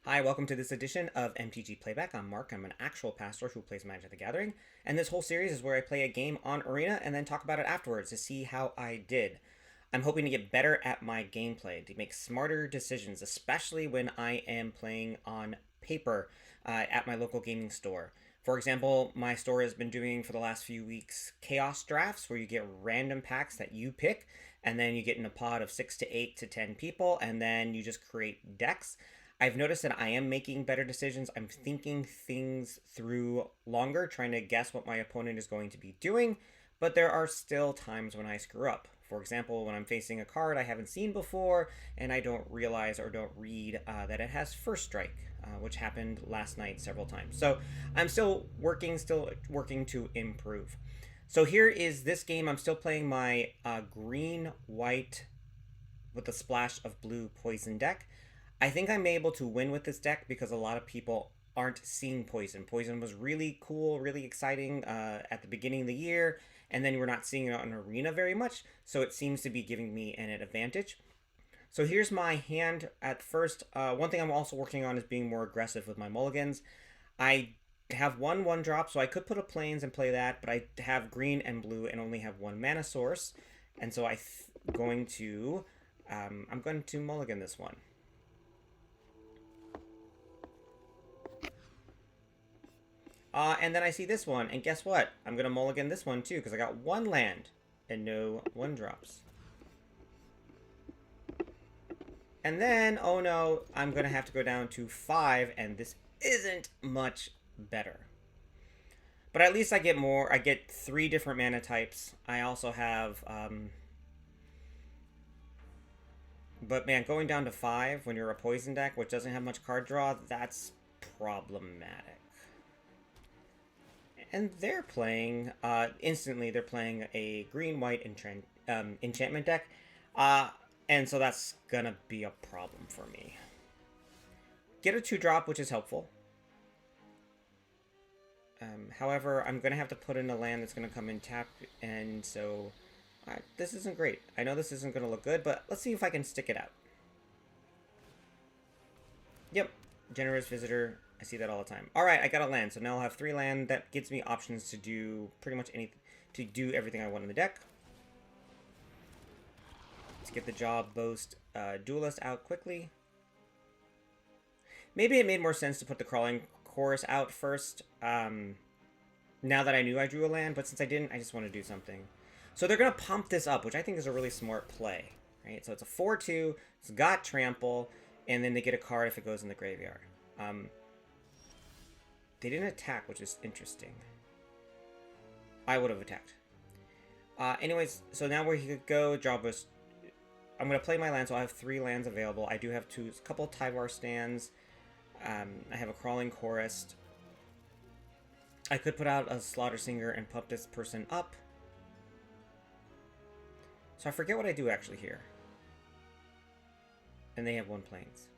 Hi, welcome to this edition of MTG Playback. I'm Mark. I'm an actual pastor who plays Magic the Gathering, and this whole series is where I play a game on Arena and then talk about it afterwards to see how I did. I'm hoping to get better at my gameplay, to make smarter decisions, especially when I am playing on paper at my local gaming store. For example, my store has been doing for the last few weeks chaos drafts where you get random packs that you pick, and then you get in a pod of 6 to 8 to 10 people, and then you just create decks. I've noticed that I am making better decisions. I'm thinking things through longer, trying to guess what my opponent is going to be doing, but there are still times when I screw up. For example, when I'm facing a card I haven't seen before and I don't realize or don't read that it has first strike, which happened last night several times. So I'm still working to improve. So here is this game. I'm still playing my green white with a splash of blue poison deck. I think I'm able to win with this deck because a lot of people aren't seeing Poison. Poison was really cool, really exciting at the beginning of the year, and then we're not seeing it on Arena very much, so it seems to be giving me an advantage. So here's my hand at first. One thing I'm also working on is being more aggressive with my mulligans. I have one drop, so I could put a plains and play that, but I have green and blue and only have one mana source, and so I'm going to mulligan this one. And then I see this one, and guess what? I'm going to mulligan this one too, because I got one land and no one drops. And then, oh no, I'm going to have to go down to 5, and this isn't much better. But at least I get more. I get 3 different mana types. I also have... But man, going down to 5 when you're a poison deck, which doesn't have much card draw, that's problematic. And they're playing, instantly they're playing a green-white enchantment deck. And so that's gonna be a problem for me. Get a 2-drop, which is helpful. However, I'm gonna have to put in a land that's gonna come in tap, and so this isn't great. I know this isn't gonna look good, but let's see if I can stick it out. Yep, generous visitor. I see that all the time. All right, I got a land, so now I'll have 3 land. That gives me options to do pretty much anything, to do everything I want in the deck. Let's get the Job Boast Duelist out quickly. Maybe it made more sense to put the Crawling Chorus out first, now that I knew I drew a land, but since I didn't, I just want to do something. So they're going to pump this up, which I think is a really smart play. Right? So it's a 4-2, it's got Trample, and then they get a card if it goes in the graveyard. They didn't attack, which is interesting. I would have attacked. Anyways, so now where he could go, Job was... I'm going to play my land, so I have 3 lands available. I do have a couple Tyvar stands. I have a Crawling Chorus. I could put out a Slaughter Singer and pump this person up. So I forget what I do actually here. And they have 1 plains.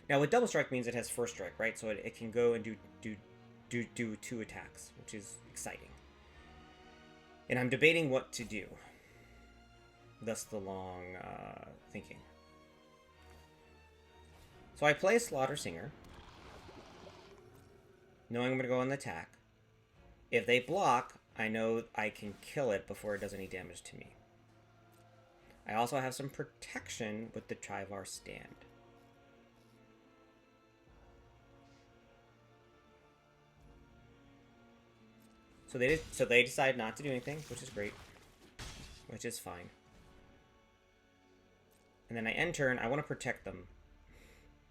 Now, with Double Strike means it has first strike, right? So it can go and do 2 attacks, which is exciting. And I'm debating what to do. Thus the long thinking. So I play Slaughter Singer, knowing I'm going to go on the attack. If they block, I know I can kill it before it does any damage to me. I also have some protection with the Tyvar stand. So they decide not to do anything, which is great. Which is fine. And then I end turn, I want to protect them.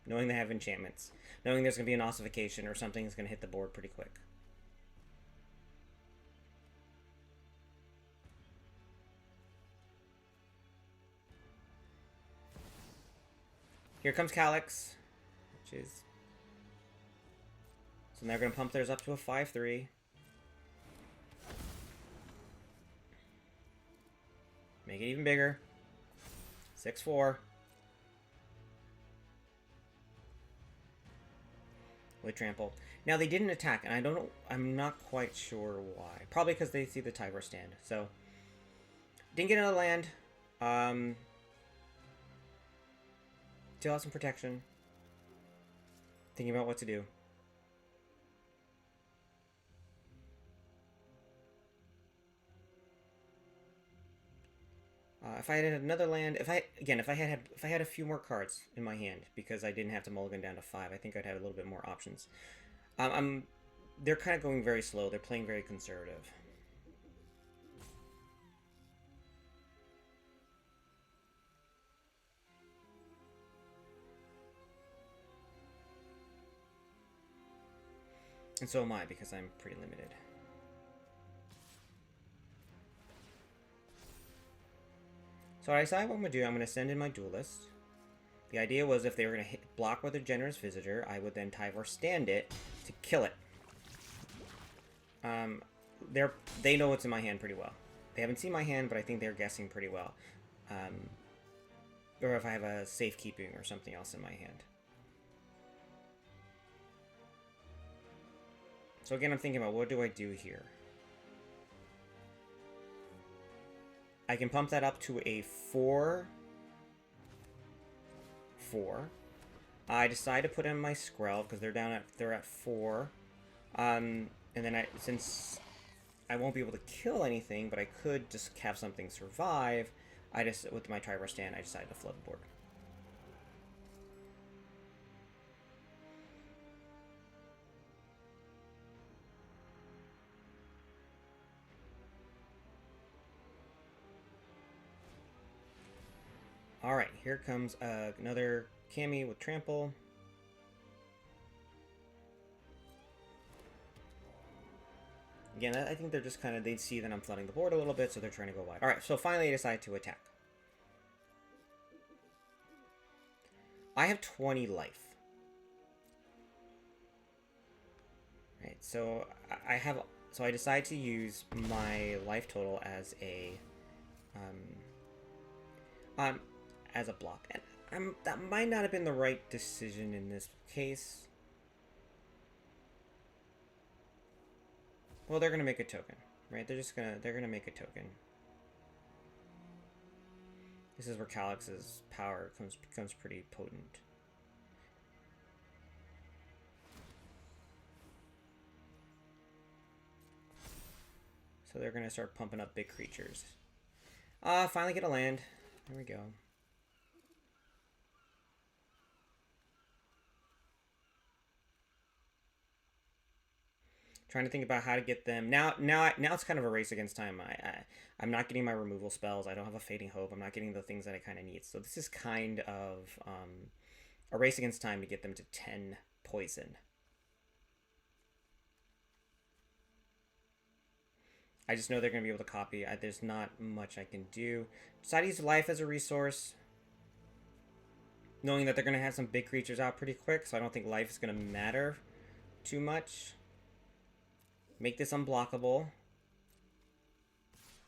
Knowing they have enchantments. Knowing there's going to be an ossification or something that's going to hit the board pretty quick. Here comes Calyx, which is... So they're going to pump theirs up to a 5-3. Make it even bigger. 6-4. With Trample. Now they didn't attack, and I don't know. I'm not quite sure why. Probably because they see the Tyvar stand. So didn't get another land. Still have some protection. Thinking about what to do. If I had another land, if I had a few more cards in my hand because I didn't have to mulligan down to 5, I think I'd have a little bit more options. They're kind of going very slow. They're playing very conservative. And so am I, because I'm pretty limited. So I decide what I'm going to do. I'm going to send in my Duelist. The idea was if they were going to block with a Generous Visitor, I would then Tyvar stand it to kill it. They know what's in my hand pretty well. They haven't seen my hand, but I think they're guessing pretty well. Or if I have a safekeeping or something else in my hand. So again, I'm thinking about what do I do here? I can pump that up to a 4/4. I decide to put in my Skrell because they're at 4. And then since I won't be able to kill anything, but I could just have something survive, with my Tyvar stand, I decided to flood the board. Alright, here comes another Cammy with Trample. Again, I think they're just kind of, they see that I'm flooding the board a little bit, so they're trying to go wide. Alright, so finally I decide to attack. I have 20 life. Right, so I decide to use my life total as a block. And that might not have been the right decision in this case. Well, they're gonna make a token, right? They're gonna make a token. This is where Calyx's power becomes pretty potent. So they're gonna start pumping up big creatures. Finally get a land. There we go. Trying to think about how to get them now. It's kind of a race against time. I'm not getting my removal spells. I don't have a Fading Hope. I'm not getting the things that I kind of need. So this is kind of a race against time to get them to 10 poison. I just know they're going to be able to copy. There's not much I can do. Decide to use life as a resource, knowing that they're going to have some big creatures out pretty quick. So I don't think life is going to matter too much. Make this unblockable.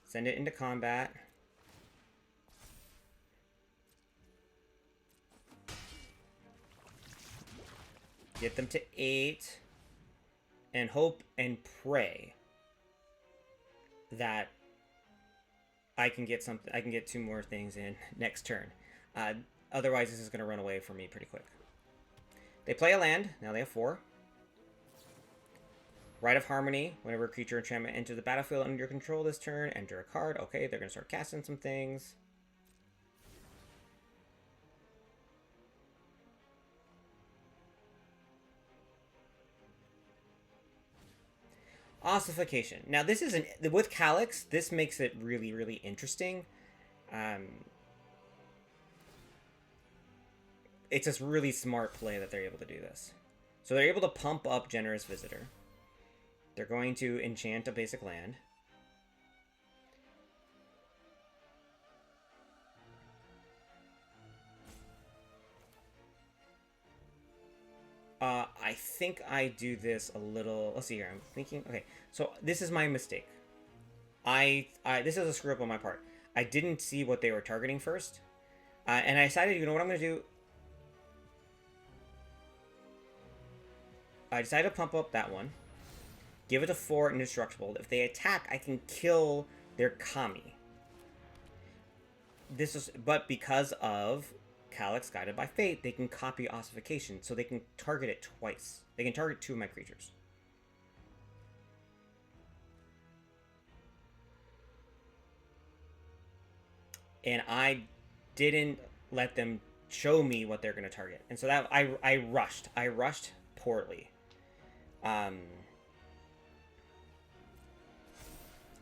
Send it into combat. Get them to 8. And hope and pray that I can get something. I can get 2 more things in next turn. Otherwise, this is going to run away from me pretty quick. They play a land. Now they have 4. Rite of Harmony. Whenever a creature enchantment enters the battlefield under your control this turn, enter a card. Okay, they're going to start casting some things. Ossification. Now this is with Calyx, this makes it really, really interesting. It's a really smart play that they're able to do this. So they're able to pump up Generous Visitor. They're going to enchant a basic land. I think I do this a little. Let's see here. I'm thinking. Okay, so this is my mistake. This is a screw up on my part. I didn't see what they were targeting first, and I decided, you know what I'm going to do? I decided to pump up that one, give it a 4 indestructible. If they attack, I can kill their Kami. But because of Calyx Guided by Fate, they can copy Ossification, so they can target it twice. They can target 2 of my creatures. And I didn't let them show me what they're going to target. And so that I rushed. I rushed poorly. And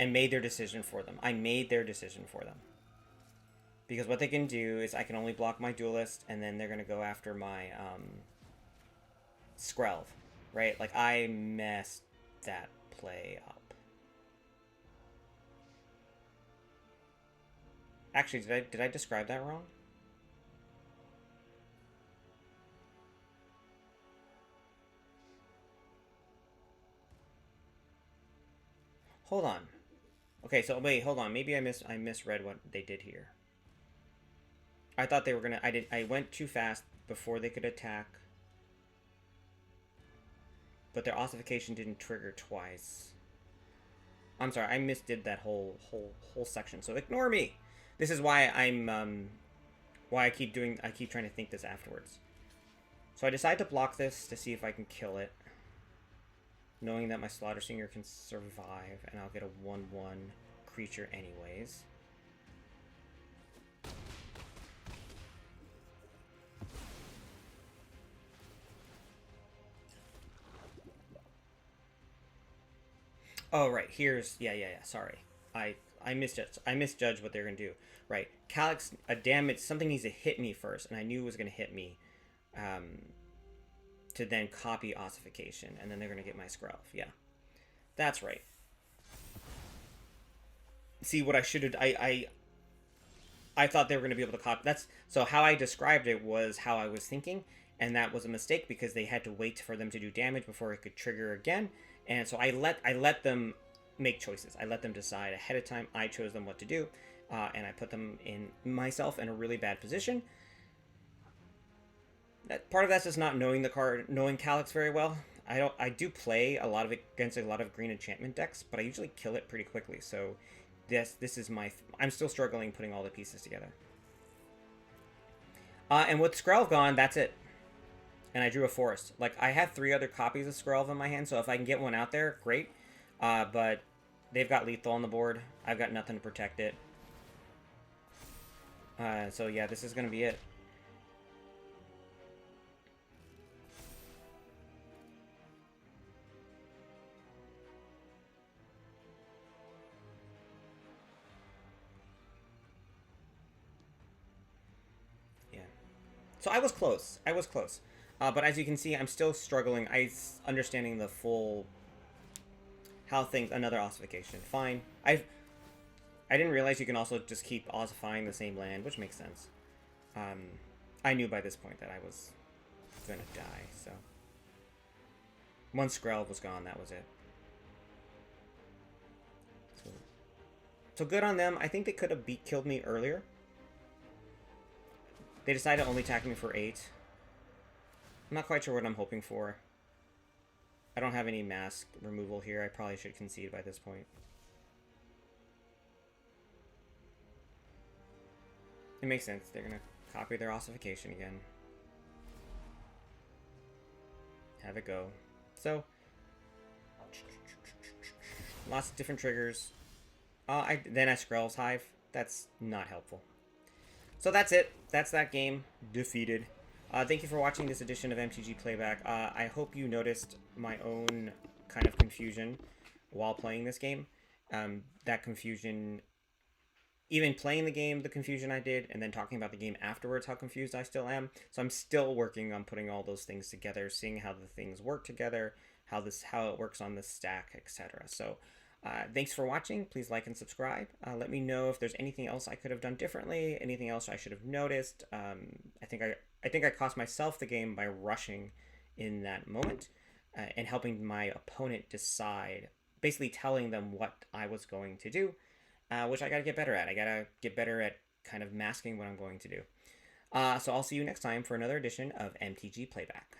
made their decision for them. I made their decision for them. Because what they can do is I can only block my Duelist, and then they're going to go after my Skrelv, right? Like, I messed that play up. Actually, did I describe that wrong? Hold on. Okay, so wait, hold on. Maybe I misread what they did here. I thought they were gonna. I went too fast before they could attack, but their ossification didn't trigger twice. I'm sorry, I misdid that whole section. So ignore me. This is why why I keep trying to think this afterwards. So I decide to block this to see if I can kill it, knowing that my Slaughter Singer can survive, and I'll get a 1/1 creature anyways. Oh, right. Here's... Yeah. Sorry. I misjudged what they're going to do. Right. Calyx, a damage... Something needs to hit me first, and I knew it was going to hit me to then copy Ossification, and then they're going to get my Skrelv. Yeah. That's right. See, what I should have... I thought they were going to be able to copy... So how I described it was how I was thinking, and that was a mistake because they had to wait for them to do damage before it could trigger again. And so I let them make choices. I let them decide ahead of time. I chose them what to do, and I put them in myself in a really bad position. Part of that's just not knowing the card, knowing Calyx very well. I do play a lot of it against a lot of green enchantment decks, but I usually kill it pretty quickly. So this is my... I'm still struggling putting all the pieces together. And with Skrelv gone, that's it. And I drew a forest. Like, I have 3 other copies of Skrelv in my hand, so if I can get one out there, great. But they've got lethal on the board. I've got nothing to protect it. So yeah, this is going to be it. Yeah. So I was close. I was close. But as you can see, I'm still struggling. Understanding the full... How things... Another ossification. Fine. I didn't realize you can also just keep ossifying the same land, which makes sense. I knew by this point that I was gonna die, so... Once Skrelv was gone, that was it. So good on them. I think they could have killed me earlier. They decided to only attack me for 8. I'm not quite sure what I'm hoping for. I don't have any mask removal here. I probably should concede by this point. It makes sense. They're going to copy their ossification again. Have it go. So, lots of different triggers. Then I Skrelv's Hive. That's not helpful. So that's it. That's that game. Defeated. Thank you for watching this edition of MTG Playback. I hope you noticed my own kind of confusion while playing this game. That confusion, even playing the game, the confusion I did, and then talking about the game afterwards, how confused I still am. So I'm still working on putting all those things together, seeing how the things work together, how it works on this stack, etc. So thanks for watching. Please like and subscribe. Let me know if there's anything else I could have done differently, anything else I should have noticed. I think I cost myself the game by rushing in that moment and helping my opponent decide, basically telling them what I was going to do, which I got to get better at. I got to get better at kind of masking what I'm going to do. So I'll see you next time for another edition of MTG Playback.